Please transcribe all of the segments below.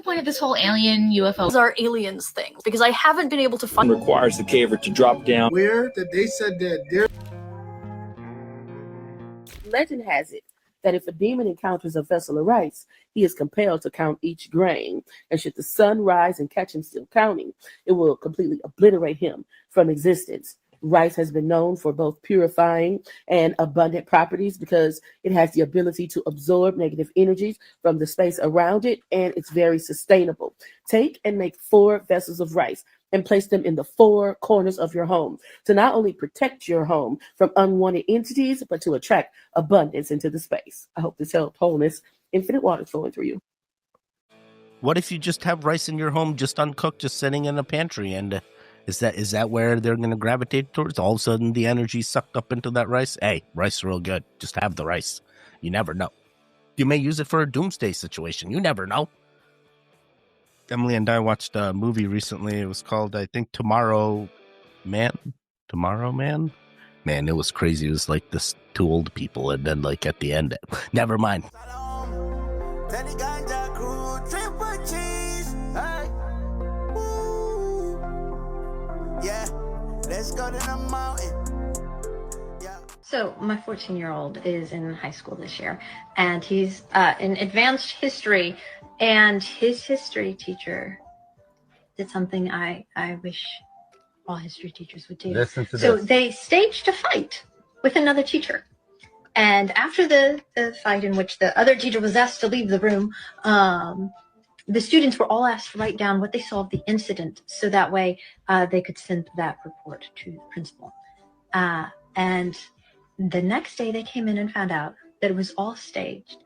point of this whole alien UFO? Are aliens things? Because I haven't been able to find. Requires the caver to drop down. Where that they said that there. Legend has it that if a demon encounters a vessel of rice, he is compelled to count each grain. And should the sun rise and catch him still counting, it will completely obliterate him from existence. Rice has been known for both purifying and abundant properties because it has the ability to absorb negative energies from the space around it, and it's very sustainable. Take and make 4 vessels of rice and place them in the 4 corners of your home to not only protect your home from unwanted entities, but to attract abundance into the space. I hope this helped. Wholeness, infinite water flowing through you. What if you just have rice in your home, just uncooked, just sitting in a pantry? And is that where they're going to gravitate towards? All of a sudden, the energy sucked up into that rice? Hey, rice is real good. Just have the rice. You never know. You may use it for a doomsday situation. You never know. Emily and I watched a movie recently. It was called, I think, Tomorrow Man. Man, it was crazy. It was like this 2 old people, and then like at the end, never mind. Yeah, let's go to the mountain. Yeah. So my 14-year-old is in high school this year, and he's in advanced history, and his history teacher did something I wish all history teachers would do. Listen to so this. They staged a fight with another teacher. And after the fight, in which the other teacher was asked to leave the room, the students were all asked to write down what they saw of the incident, so that way they could send that report to the principal. And the next day they came in and found out that it was all staged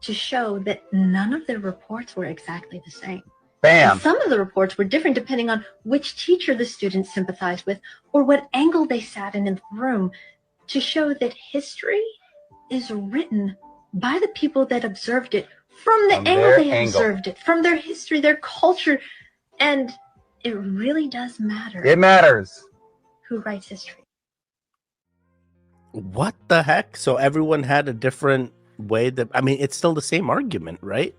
to show that none of their reports were exactly the same. Bam! And some of the reports were different depending on which teacher the students sympathized with or what angle they sat in the room, to show that history is written by the people that observed it from the angle they observed it, from their history, their culture. And it really does matter. It matters. Who writes history. What the heck? So everyone had a different way that, I mean, it's still the same argument, right?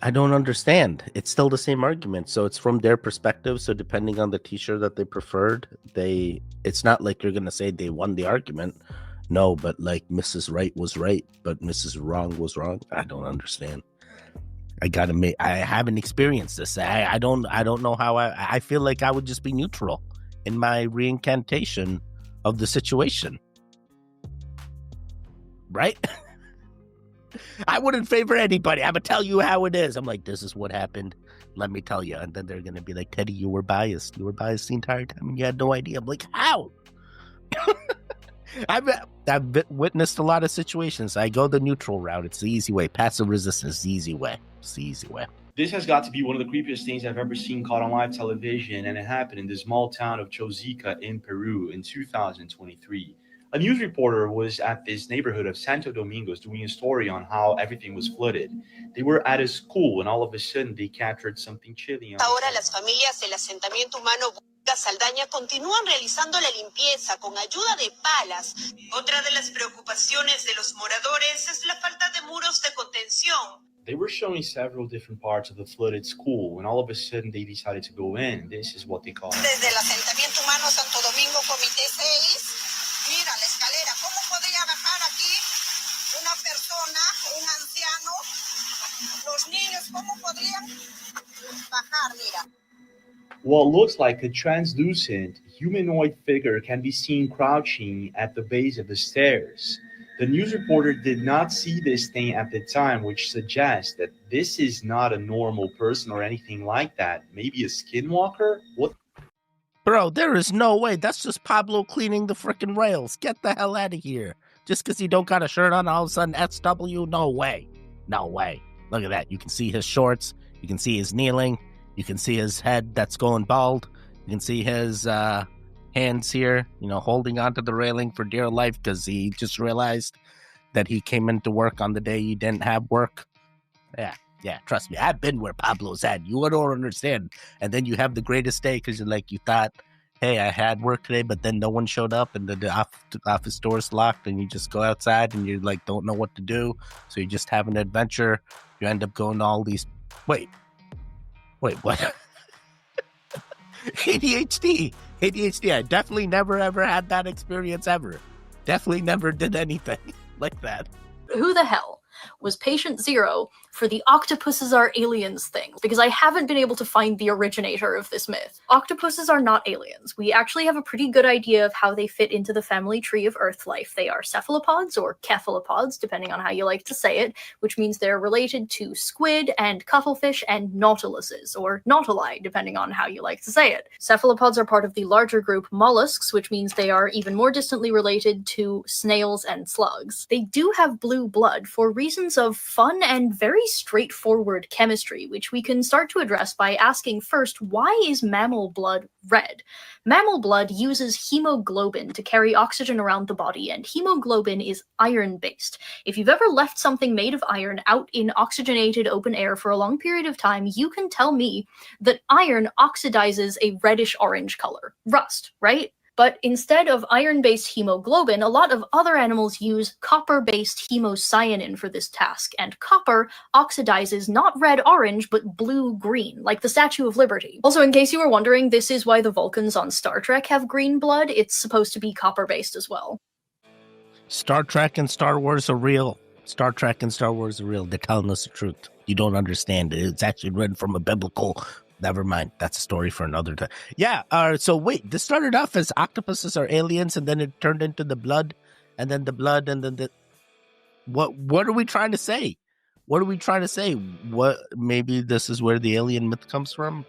I don't understand. It's still the same argument. So it's from their perspective. So depending on the teacher that they preferred, it's not like you're going to say they won the argument. No, but like Mrs. Right was right, but Mrs. Wrong was wrong. I don't understand. I haven't experienced this. I don't know how. I feel like I would just be neutral in my reincantation of the situation. Right? I wouldn't favor anybody. I'm going to tell you how it is. I'm like, this is what happened. Let me tell you. And then they're going to be like, Teddy, you were biased. You were biased the entire time and you had no idea. I'm like, how? I've witnessed a lot of situations. I go the neutral route. It's the easy way. Passive resistance is the easy way. It's the easy way. This has got to be one of the creepiest things I've ever seen caught on live television, and it happened in the small town of Chosica in Peru in 2023. A news reporter was at this neighborhood of Santo Domingos doing a story on how everything was flooded. They were at a school, and all of a sudden they captured something chilling. Ahora las familias del asentamiento humano Saldaña continúan realizando la limpieza con ayuda de palas. Otra de las preocupaciones de los moradores es la falta de muros de contención. They were showing several different parts of the flooded school, and all of a sudden they decided to go in. This is what they call it. Desde el asentamiento humano Santo Domingo, Comité 6, mira la escalera. ¿Cómo podría bajar aquí una persona, un anciano? Los niños, ¿cómo podrían bajar? Mira. What looks like a translucent humanoid figure can be seen crouching at the base of the stairs. The news reporter did not see this thing at the time, which suggests that this is not a normal person or anything like that. Maybe a skinwalker? What? Bro, there is no way. That's just Pablo cleaning the frickin' rails. Get the hell out of here. Just because he don't got a shirt on, all of a sudden, SW? No way. No way. Look at that. You can see his shorts. You can see his kneeling. You can see his head that's going bald. You can see his hands here, holding onto the railing for dear life because he just realized that he came into work on the day he didn't have work. Yeah, trust me. I've been where Pablo's at. You don't understand. And then you have the greatest day because you thought, hey, I had work today, but then no one showed up and the office door's locked and you just go outside and you don't know what to do. So you just have an adventure. You end up going to all these Wait, what? ADHD. I definitely never ever had that experience ever. Definitely never did anything like that. Who the hell was patient zero for the octopuses are aliens thing? Because I haven't been able to find the originator of this myth. Octopuses are not aliens. We actually have a pretty good idea of how they fit into the family tree of Earth life. They are cephalopods or cephalopods, depending on how you like to say it, which means they're related to squid and cuttlefish and nautiluses, or nautili, depending on how you like to say it. Cephalopods are part of the larger group mollusks, which means they are even more distantly related to snails and slugs. They do have blue blood for reasons of fun and very straightforward chemistry, which we can start to address by asking first, why is mammal blood red? Mammal blood uses hemoglobin to carry oxygen around the body, and hemoglobin is iron-based. If you've ever left something made of iron out in oxygenated open air for a long period of time, you can tell me that iron oxidizes a reddish-orange color. Rust, right? But instead of iron-based hemoglobin, a lot of other animals use copper-based hemocyanin for this task, and copper oxidizes not red-orange, but blue-green, like the Statue of Liberty. Also, in case you were wondering, this is why the Vulcans on Star Trek have green blood. It's supposed to be copper-based as well. Star Trek and Star Wars are real. Star Trek and Star Wars are real. They're telling us the truth. You don't understand it. It's actually written from a biblical... Never mind. That's a story for another time. Yeah. So wait, this started off as octopuses are aliens, and then it turned into the blood, and then the blood, and then the. What are we trying to say? What are we trying to say? What? Maybe this is where the alien myth comes from.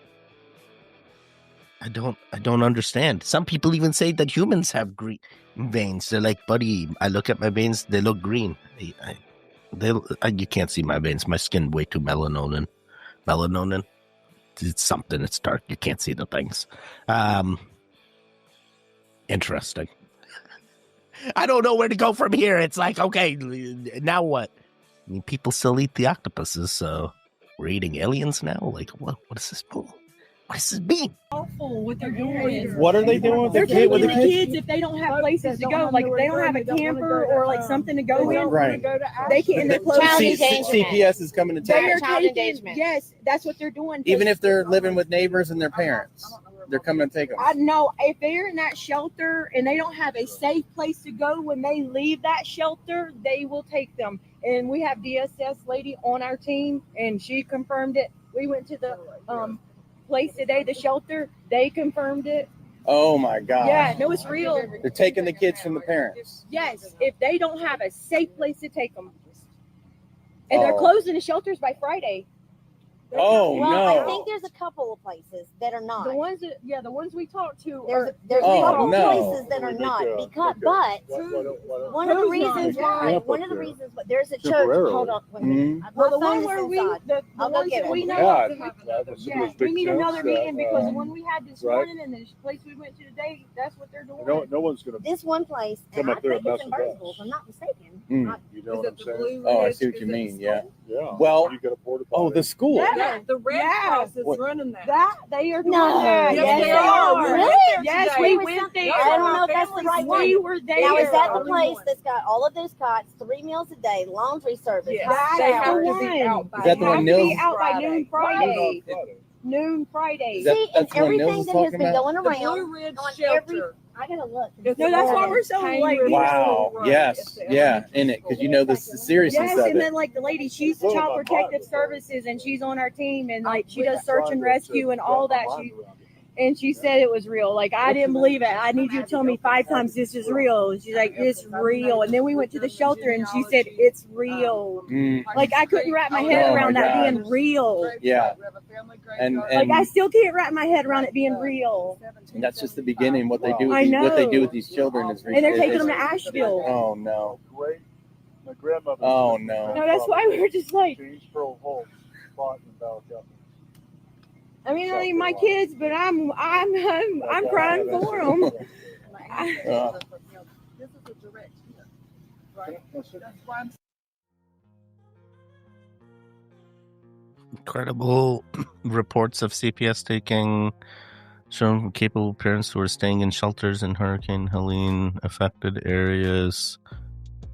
I don't understand. Some people even say that humans have green veins. They're like, buddy, I look at my veins, they look green. You can't see my veins. My skin way too melanonin. It's something. It's dark. You can't see the things. Interesting. I don't know where to go from here. It's like, okay, now what? I mean, people still eat the octopuses, so we're eating aliens now? Like, what is this? What does this mean? Awful what they're doing. What are they doing? They're taking the kids if they don't have places to go. Like if they don't have a camper or like something to go in. Right. They can't. CPS is coming to take them. Yes, that's what they're doing. Even if they're living with neighbors and their parents, they're coming to take them. I know if they're in that shelter and they don't have a safe place to go when they leave that shelter, they will take them. And we have DSS lady on our team, and she confirmed it. We went to the place today, the shelter. They confirmed it. Oh my God. Yeah, no, it's real. They're taking the kids from the parents. Yes, if they don't have a safe place to take them. And they're closing the shelters by Friday. Well, I think there's a couple of places that are not. The ones we talked to. There's a couple places that are not because, but one of the reasons why there's a church. Hold on, well, the one where we, the ones that we know. We need another meeting because the one we had this morning and the place we went to today, that's what they're doing. No one's gonna. This one place, and I think it's in Burnsville, if I'm not mistaken. You know what I'm saying? Oh, I see what you mean. Yeah. Well, the school. Yeah, the Red Cross is running that. They are doing that. Yes, they are. Really? Yes, we went there. I don't know if that's the right one. We were there. Now, is that the place that's got all of those cots, 3 meals a day, laundry service? Yes, they have to be out by. Is that the one Nils? Out by noon Friday. Noon Friday. See, and everything that has been going around on every. I gotta look. No, that's why we're so like. Wow. Yes. Yeah. In it, because you know the seriousness of it. Yes, and then like the lady, she's the Child Protective Services, and she's on our team, and like she does search and rescue and all that. And she said it was real. Like, I didn't believe it. I need you to tell me 5 times this is real. She's like, it's real. And then we went to the shelter and she said, it's real. Like, I couldn't wrap my head around that being real. Yeah. And like, I still can't wrap my head around it being real. And that's just the beginning. What they do with these children is real. And they're taking them to Asheville. Oh, no. Oh, no. No, that's why we were just like. I mean, my kids, but I'm crying for them. This is a direct hit, right? That's why I'm. Incredible reports of CPS showing capable parents who are staying in shelters in Hurricane Helene affected areas,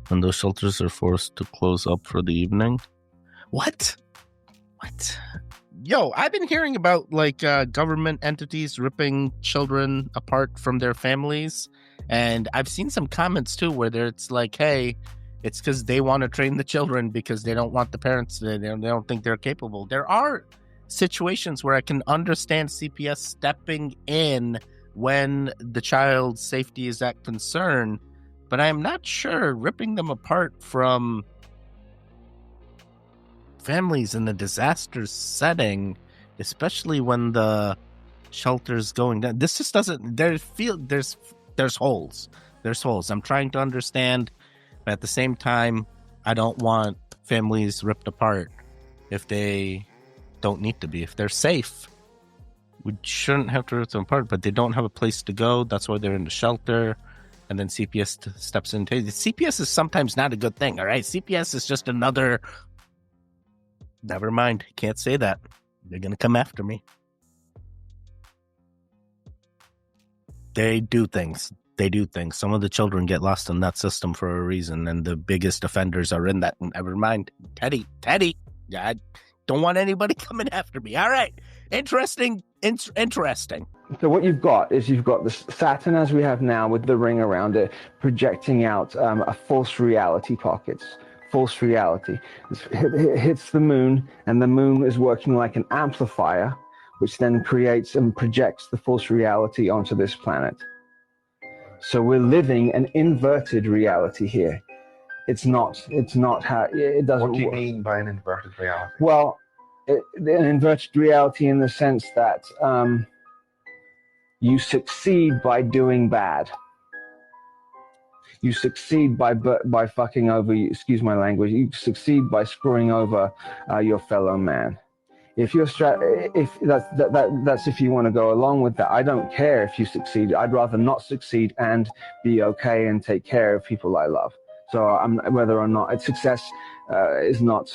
and those shelters are forced to close up for the evening. What? What? Yo, I've been hearing about like government entities ripping children apart from their families, and I've seen some comments too where it's like, hey, it's because they want to train the children because they don't want the parents, they don't think they're capable. There are situations where I can understand CPS stepping in when the child's safety is at concern, but I'm not sure ripping them apart from families in a disaster setting, especially when the shelter's going down. This just doesn't. There's holes. There's holes. I'm trying to understand, but at the same time, I don't want families ripped apart if they don't need to be. If they're safe, we shouldn't have to rip them apart. But they don't have a place to go. That's why they're in the shelter. And then CPS steps in. CPS is sometimes not a good thing. All right, CPS is just another. Never mind. Can't say that. They're going to come after me. They do things. Some of the children get lost in that system for a reason, and the biggest offenders are in that. Never mind. Teddy. Yeah, I don't want anybody coming after me. All right. Interesting. So what you've got is the Saturn as we have now with the ring around it, projecting out a false reality pockets. False reality. It hits the moon, and the moon is working like an amplifier, which then creates and projects the false reality onto this planet. So we're living an inverted reality here. It's not how it doesn't. What do you work. mean by an inverted reality? Well, an inverted reality in the sense that you succeed by doing bad. You succeed by fucking over. Excuse my language. You succeed by screwing over your fellow man. If you're if that's if you want to go along with that. I don't care if you succeed. I'd rather not succeed and be okay and take care of people I love. So whether or not it's success is not.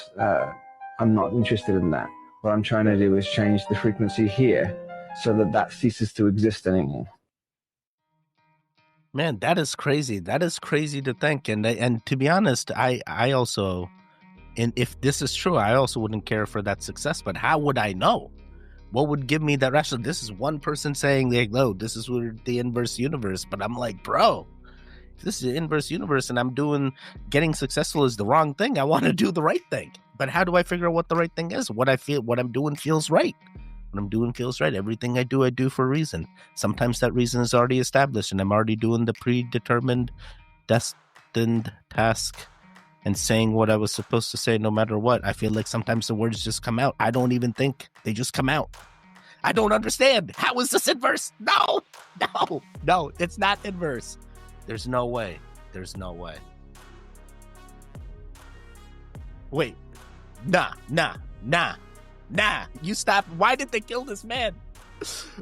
I'm not interested in that. What I'm trying to do is change the frequency here so that ceases to exist anymore. Man, that is crazy. That is crazy to think. And to be honest, I also, and if this is true, I also wouldn't care for that success. But how would I know? What would give me that rational? This is one person saying, like, no, this is the inverse universe. But I'm like, bro, if this is the inverse universe and I'm getting successful is the wrong thing, I want to do the right thing. But how do I figure out what the right thing is? What I'm doing feels right. What I'm doing feels right. Everything I do for a reason. Sometimes that reason is already established and I'm already doing the predetermined, destined task and saying what I was supposed to say no matter what. I feel like sometimes the words just come out. I don't even think. They just come out. I don't understand. How is this inverse? No, it's not inverse. There's no way. Wait. Nah, you stop. Why did they kill this man?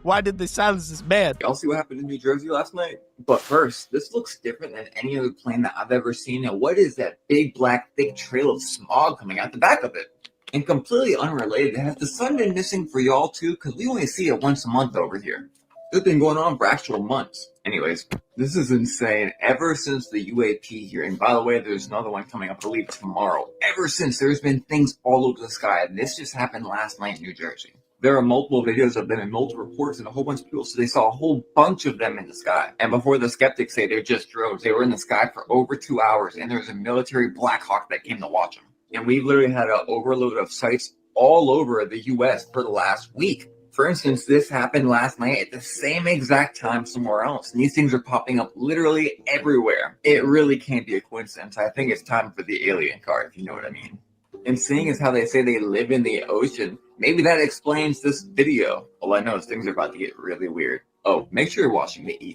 Why did they silence this man? Y'all see what happened in New Jersey last night? But first, this looks different than any other plane that I've ever seen. And what is that big black thick trail of smog coming out the back of it? And completely unrelated, has the sun been missing for y'all too? Because we only see it once a month over here. It's been going on for actual months. Anyways, this is insane. Ever since the UAP here, and by the way, there's another one coming up, I believe, tomorrow. Ever since, there's been things all over the sky, and this just happened last night in New Jersey. There are multiple videos of them and multiple reports, and a whole bunch of people, so they saw a whole bunch of them in the sky. And before the skeptics say they're just drones, they were in the sky for over 2 hours, and there was a military Black Hawk that came to watch them. And we've literally had an overload of sites all over the U.S. for the last week. For instance, this happened last night at the same exact time somewhere else. And these things are popping up literally everywhere. It really can't be a coincidence. I think it's time for the alien card, if you know what I mean. And seeing as how they say they live in the ocean, maybe that explains this video. All I know is things are about to get really weird. Oh, make sure you're watching the E.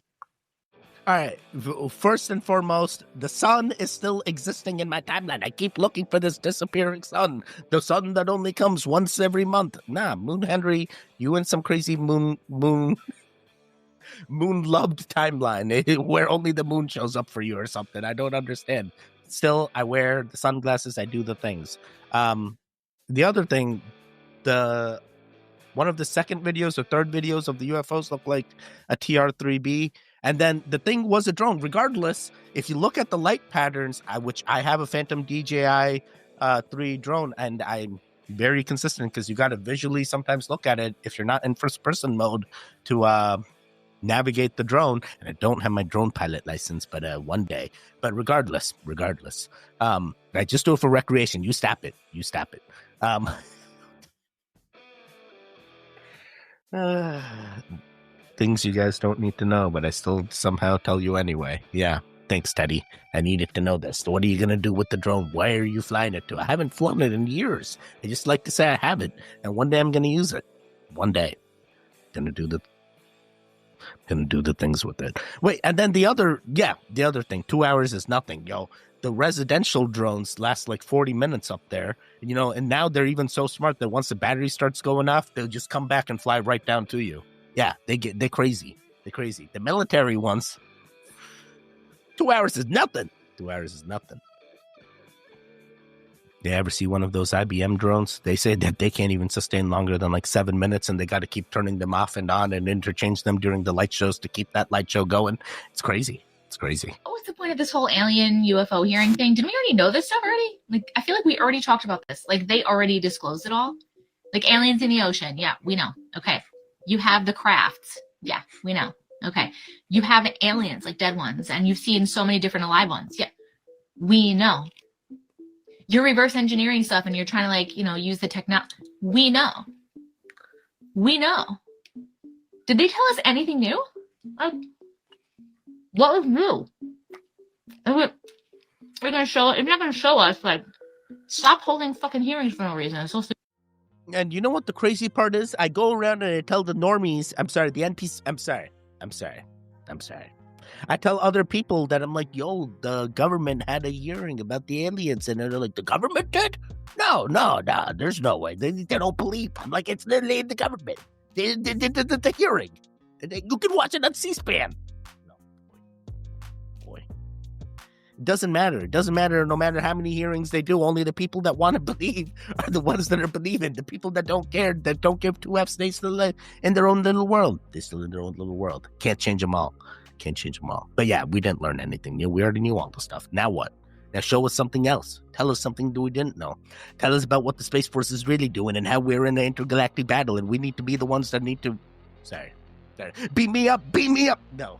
All right, first and foremost, the sun is still existing in my timeline. I keep looking for this disappearing sun. The sun that only comes once every month. Nah, Moon Henry, you in some crazy moon-loved timeline where only the moon shows up for you or something. I don't understand. Still, I wear the sunglasses. I do the things. The other thing, one of the second videos or third videos of the UFOs look like a TR-3B. And then the thing was a drone. Regardless, if you look at the light patterns, which I have a Phantom DJI 3 drone, and I'm very consistent because you got to visually sometimes look at it if you're not in first person mode to navigate the drone. And I don't have my drone pilot license, but one day. But regardless, I just do it for recreation. You stop it. Things you guys don't need to know, but I still somehow tell you anyway. Yeah, thanks, Teddy. I needed to know this. What are you going to do with the drone? Where are you flying it to? I haven't flown it in years. I just like to say I have it, and one day I'm going to use it. One day. Gonna do the things with it. Wait, and then the other thing, 2 hours is nothing, yo. The residential drones last like 40 minutes up there, and now they're even so smart that once the battery starts going off, they'll just come back and fly right down to you. Yeah, they're crazy. They're crazy. The military ones, 2 hours is nothing. 2 hours is nothing. You ever see one of those IBM drones? They say that they can't even sustain longer than like 7 minutes, and they got to keep turning them off and on and interchange them during the light shows to keep that light show going. It's crazy. It's crazy. What's the point of this whole alien UFO hearing thing? Didn't we already know this stuff already? Like, I feel like we already talked about this. Like, they already disclosed it all. Like, aliens in the ocean. Yeah, we know. Okay. You have the crafts. Yeah, we know. Okay. You have aliens, like dead ones, and you've seen so many different alive ones. Yeah, we know. You're reverse engineering stuff and you're trying to, like, use the technology. We know. Did they tell us anything new? Like, what was new? They're gonna show. If you're not gonna show us, like, stop holding fucking hearings for no reason. It's so stupid. And you know what the crazy part is? I go around and I tell the normies, the NPC, I'm sorry. I tell other people that I'm like, yo, the government had a hearing about the aliens. And they're like, the government did? No, there's no way. They don't believe. I'm like, it's literally the government. The hearing. You can watch it on C-SPAN. No, boy. It doesn't matter. It doesn't matter no matter how many hearings they do. Only the people that want to believe are the ones that are believing. The people that don't care, that don't give two Fs, they still in their own little world. They're still in their own little world. Can't change them all. But yeah, we didn't learn anything new. We already knew all the stuff. Now what? Now show us something else. Tell us something that we didn't know. Tell us about what the Space Force is really doing and how we're in an intergalactic battle and we need to be the ones that need to... Sorry. Beat me up. No.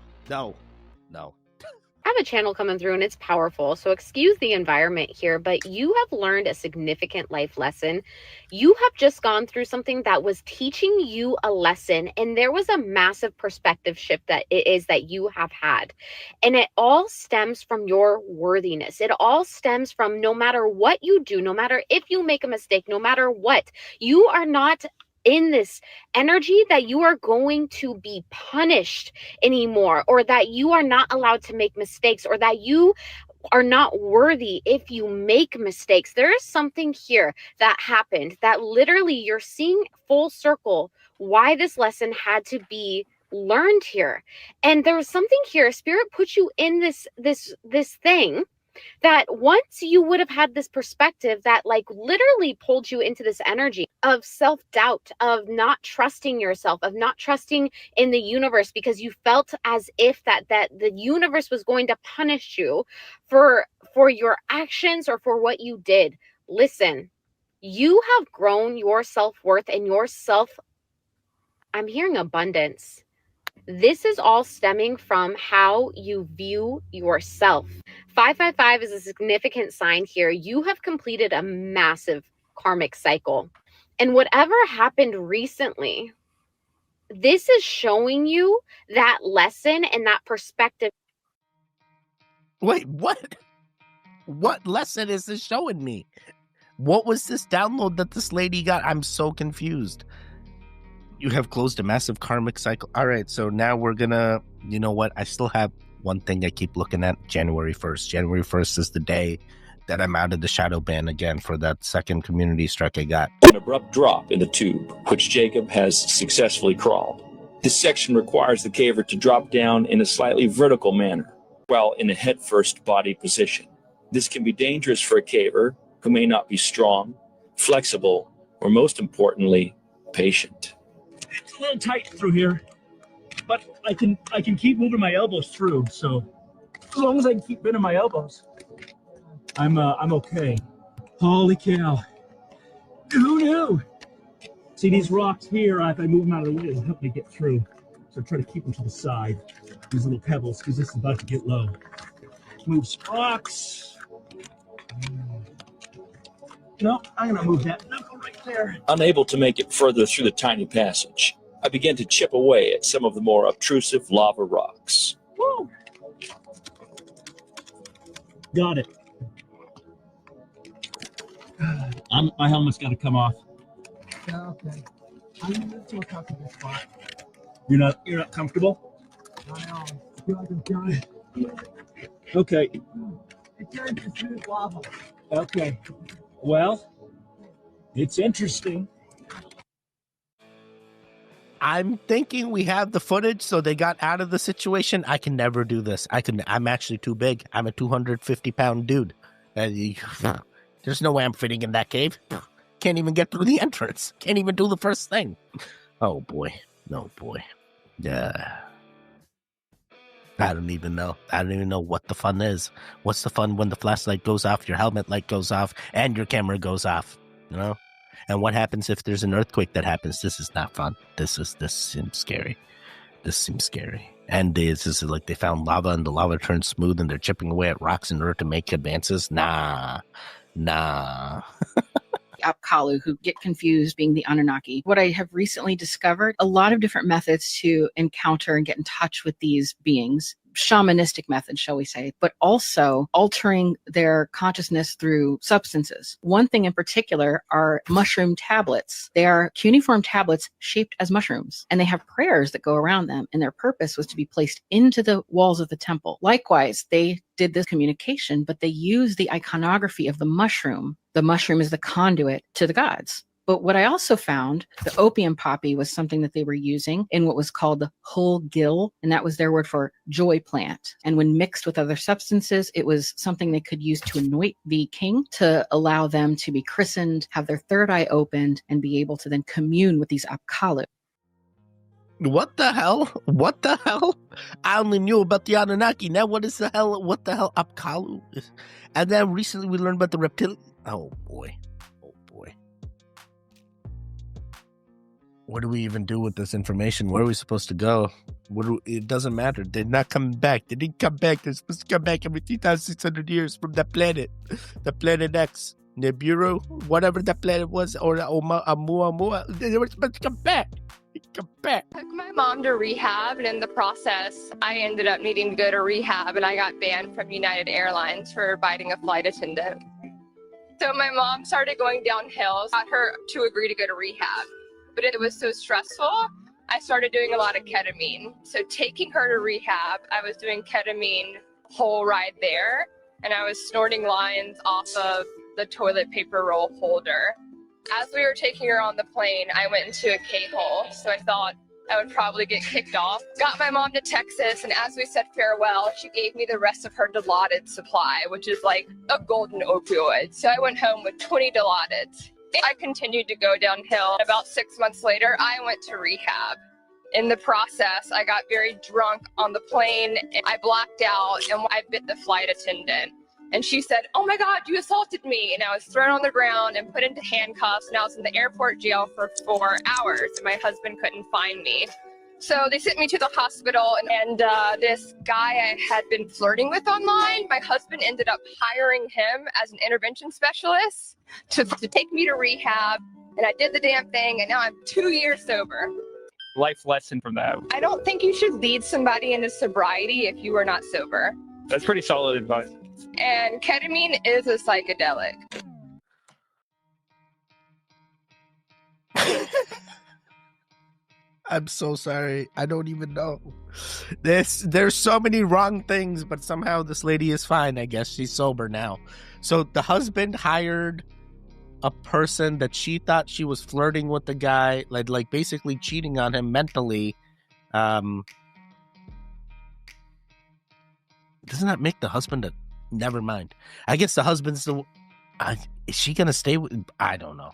I have a channel coming through and it's powerful, so excuse the environment here, but you have learned a significant life lesson. You have just gone through something that was teaching you a lesson, and there was a massive perspective shift that you have had. And it all stems from your worthiness. It all stems from no matter what you do, no matter if you make a mistake, no matter what, you are not in this energy that you are going to be punished anymore, or that you are not allowed to make mistakes, or that you are not worthy if you make mistakes. There is something here that happened that literally you're seeing full circle why this lesson had to be learned here. And there was something here. Spirit put you in this thing that once you would have had this perspective that like literally pulled you into this energy of self-doubt, of not trusting yourself, of not trusting in the universe, because you felt as if that the universe was going to punish you for your actions or for what you did. Listen, you have grown your self-worth and I'm hearing abundance. This is all stemming from how you view yourself. 555 is a significant sign here. You have completed a massive karmic cycle. And whatever happened recently, this is showing you that lesson and that perspective. Wait, what? What lesson is this showing me? What was this download that this lady got? I'm so confused. You have closed a massive karmic cycle. All right, so now we're gonna, you know what? I still have one thing I keep looking at, January 1st. January 1st is the day that I'm out of the shadow ban again for that second community strike I got. An abrupt drop in the tube, which Jacob has successfully crawled. This section requires the caver to drop down in a slightly vertical manner, while in a head-first body position. This can be dangerous for a caver who may not be strong, flexible, or most importantly, patient. It's a little tight through here, but I can keep moving my elbows through. So as long as I can keep bending my elbows, I'm okay. Holy cow! Who knew? See these rocks here, if I move them out of the way, it'll help me get through. So try to keep them to the side, these little pebbles, because this is about to get low. Move some rocks. No, I'm going to move that knuckle right there. Unable to make it further through the tiny passage, I began to chip away at some of the more obtrusive lava rocks. Woo! Got it. My helmet's got to come off. Okay. I'm into a comfortable spot. You're not comfortable? I know. I feel like I'm dying. Okay. It turns to smooth lava. Okay. Well, it's interesting. I'm thinking we have the footage, so they got out of the situation. I can never do this. I'm actually too big. I'm a 250-pound dude. There's no way I'm fitting in that cave. Can't even get through the entrance. Can't even do the first thing. Oh, boy. No, boy. Yeah. I don't even know. I don't even know what the fun is. What's the fun when the flashlight goes off, your helmet light goes off, and your camera goes off? You know? And what happens if there's an earthquake that happens? This is not fun. This seems scary. This seems scary. And this is like they found lava and the lava turned smooth and they're chipping away at rocks in order to make advances. Nah. Apkalu, who get confused being the Anunnaki. What I have recently discovered, a lot of different methods to encounter and get in touch with these beings. Shamanistic methods, shall we say, but also altering their consciousness through substances. One thing in particular are mushroom tablets. They are cuneiform tablets shaped as mushrooms, and they have prayers that go around them, and their purpose was to be placed into the walls of the temple. Likewise, they did this communication, but they used the iconography of the mushroom. The mushroom is the conduit to the gods. But what I also found, the opium poppy was something that they were using in what was called the whole gill, and that was their word for joy plant. And when mixed with other substances, it was something they could use to anoint the king, to allow them to be christened, have their third eye opened, and be able to then commune with these Apkalu. What the hell? What the hell? I only knew about the Anunnaki. Now what the hell Apkalu is? And then recently we learned about the reptilian. Oh boy. What do we even do with this information? Where are we supposed to go? It doesn't matter. They're not coming back. They didn't come back. They're supposed to come back every 3,600 years from that planet. The planet X. Nibiru, whatever that planet was, or Oumuamua. They were supposed to come back. Come back. I took my mom to rehab, and in the process, I ended up needing to go to rehab, and I got banned from United Airlines for biting a flight attendant. So my mom started going downhill, got her to agree to go to rehab. But it was so stressful, I started doing a lot of ketamine. So taking her to rehab, I was doing ketamine whole ride there, and I was snorting lines off of the toilet paper roll holder. As we were taking her on the plane, I went into a K-hole, so I thought I would probably get kicked off. Got my mom to Texas, and as we said farewell, she gave me the rest of her Dilaudid supply, which is like a golden opioid. So I went home with 20 Dilaudids. I continued to go downhill. About 6 months later, I went to rehab. In the process, I got very drunk on the plane, and I blacked out, and I bit the flight attendant. And she said, "Oh my God, you assaulted me." And I was thrown on the ground and put into handcuffs, and I was in the airport jail for 4 hours, and my husband couldn't find me. So they sent me to the hospital, and this guy I had been flirting with online, my husband ended up hiring him as an intervention specialist to take me to rehab, and I did the damn thing, and now I'm 2 years sober. Life lesson from that. I don't think you should lead somebody into sobriety if you are not sober. That's pretty solid advice. And ketamine is a psychedelic. I'm so sorry. I don't even know. There's so many wrong things, but somehow this lady is fine. I guess she's sober now. So the husband hired a person that she thought she was flirting with the guy, like basically cheating on him mentally. Doesn't that make the husband a... Never mind. I guess the husband's the... is she gonna stay with... I don't know.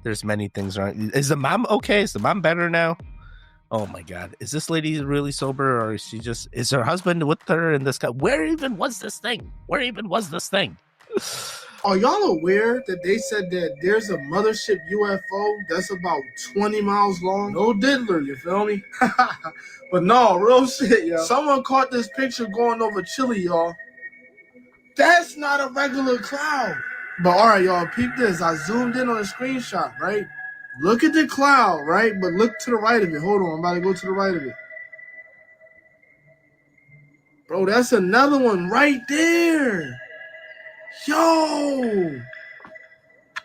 There's many things wrong. Is the mom okay? Is the mom better now? Oh my God. Is this lady really sober, or is she just... Is her husband with her in this guy? Where even was this thing? Are y'all aware that they said that there's a mothership UFO that's about 20 miles long? No diddler, you feel me? But no, real shit, yo. Someone caught this picture going over Chile, y'all. That's not a regular cloud. But all right, y'all, peep this. I zoomed in on a screenshot, right? Look at the cloud, right? But look to the right of it. Hold on, I'm about to go to the right of it. Bro, that's another one right there. Yo.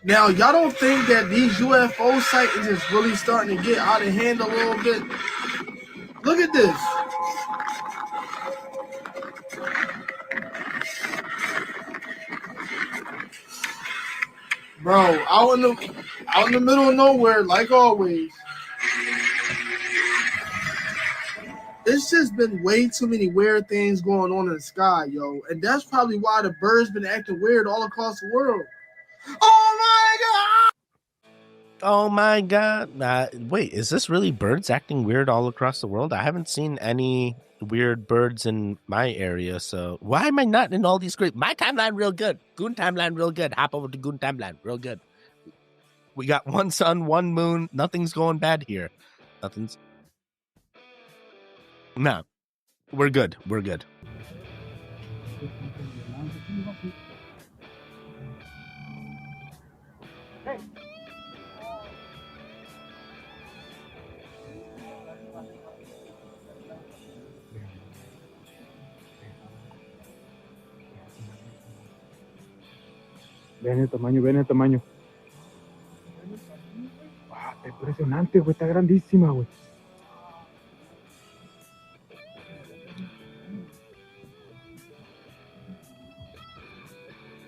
Now, y'all don't think that these UFO sightings is really starting to get out of hand a little bit? Look at this. Bro, out in the middle of nowhere, like always. It's just been way too many weird things going on in the sky, yo. And that's probably why the birds been acting weird all across the world. Oh my god. Wait, is this really birds acting weird all across the world? I haven't seen any weird birds in my area, so why am I not in all these great... My timeline real good. Goon timeline real good. Hop over to Goon timeline real good. We got one sun, one moon. Nothing's going bad here. Nothing's... No. We're good. We're good. Vean el tamaño, vean el tamaño. Ah, está impresionante, güey, está grandísima, güey.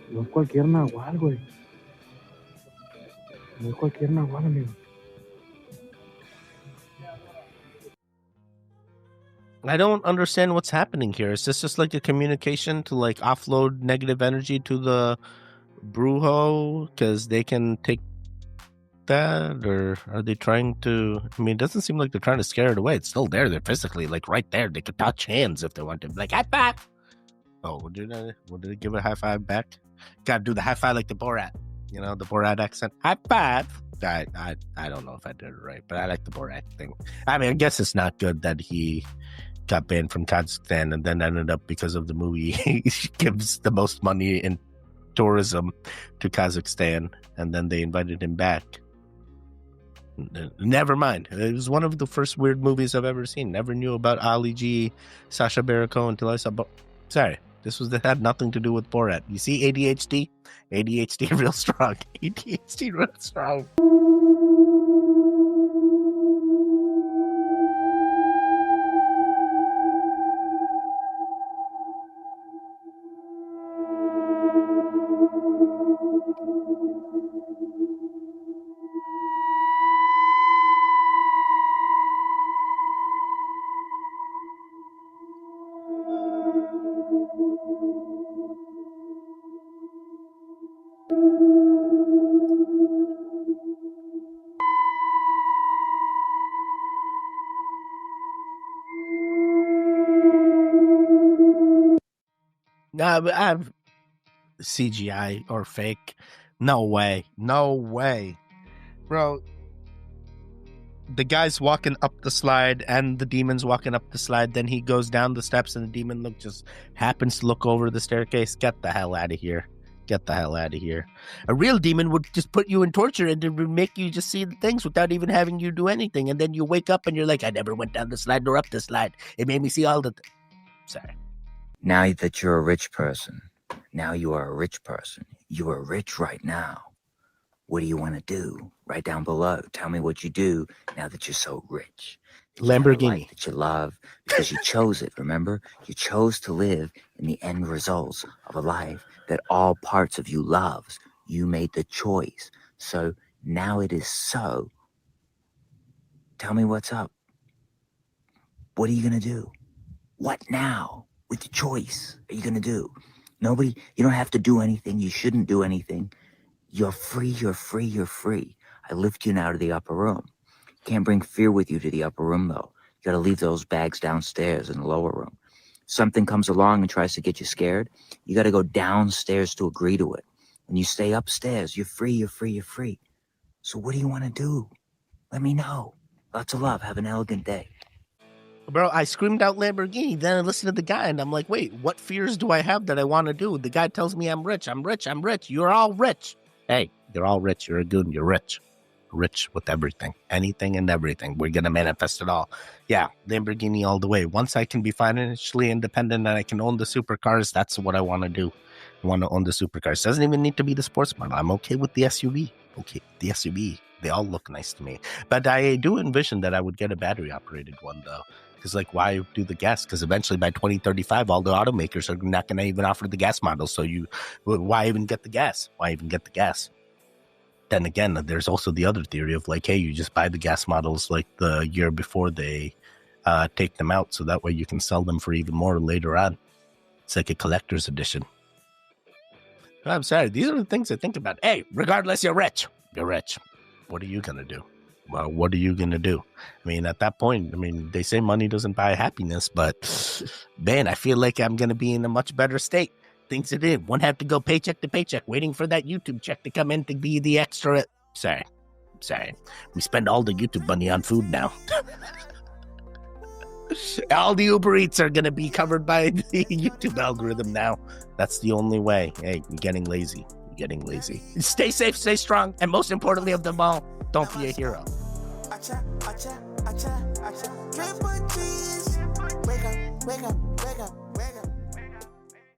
No es cualquier nahual, güey. No es cualquier nahual, amigo. I don't understand what's happening here. Is this just like a communication to like offload negative energy to the Brujo because they can take that, or are they trying to... I mean, it doesn't seem like they're trying to scare it away. It's still there. They're physically like right there. They could touch hands if they want to. Like, high five. Oh, did they give a high five back? Gotta do the high five like the Borat. You know, the Borat accent. High five. I don't know if I did it right, but I like the Borat thing. I mean, I guess it's not good that he got banned from Kazakhstan and then ended up, because of the movie, he gives the most money in tourism to Kazakhstan, and then they invited him back. Never mind. It was one of the first weird movies I've ever seen. Never knew about Ali G, Sacha Baron Cohen until I saw... Sorry, that had nothing to do with Borat. You see ADHD? ADHD real strong. ADHD real strong. I've CGI or fake. No way. No way. Bro, the guy's walking up the slide and the demon's walking up the slide. Then he goes down the steps and the demon just happens to look over the staircase. Get the hell out of here. Get the hell out of here. A real demon would just put you in torture and it would make you just see the things without even having you do anything. And then you wake up and you're like, I never went down the slide nor up the slide. It made me see all the... Sorry. Now that you're a rich person, now you are a rich person. You are rich right now. What do you want to do? Right down below. Tell me what you do now that you're so rich. Lamborghini. That you love because you chose it, remember? You chose to live in the end results of a life that all parts of you loves. You made the choice. So now it is so. Tell me what's up. What are you going to do? What now? With the choice, are you going to do? You don't have to do anything. You shouldn't do anything. You're free, you're free, you're free. I lift you now to the upper room. Can't bring fear with you to the upper room, though. You got to leave those bags downstairs in the lower room. Something comes along and tries to get you scared. You got to go downstairs to agree to it. When you stay upstairs, you're free, you're free, you're free. So what do you want to do? Let me know. Lots of love. Have an elegant day. Bro, I screamed out Lamborghini, then I listened to the guy, and I'm like, wait, what fears do I have that I want to do? The guy tells me I'm rich, I'm rich, I'm rich. You're all rich. Hey, you're all rich. You're a goon. You're rich. Rich with everything. Anything and everything. We're going to manifest it all. Yeah, Lamborghini all the way. Once I can be financially independent and I can own the supercars, that's what I want to do. I want to own the supercars. Doesn't even need to be the sports model. I'm okay with the SUV. Okay, the SUV. They all look nice to me. But I do envision that I would get a battery-operated one, though. Because, like, why do the gas? Because eventually by 2035, all the automakers are not going to even offer the gas model. So why even get the gas? Why even get the gas? Then again, there's also the other theory of, like, hey, you just buy the gas models, like, the year before they take them out. So that way you can sell them for even more later on. It's like a collector's edition. But I'm sorry. These are the things I think about. Hey, regardless, you're rich. You're rich. What are you going to do? Well, what are you going to do? I mean, at that point, I mean, they say money doesn't buy happiness, but man, I feel like I'm going to be in a much better state. Things it in. Won't have to go paycheck to paycheck, waiting for that YouTube check to come in to be the extra. Sorry. We spend all the YouTube money on food now. All the Uber Eats are going to be covered by the YouTube algorithm now. That's the only way. Hey, you're getting lazy. Stay safe, stay strong, and most importantly of them all, don't be a hero. Wake up, wake up, wake up.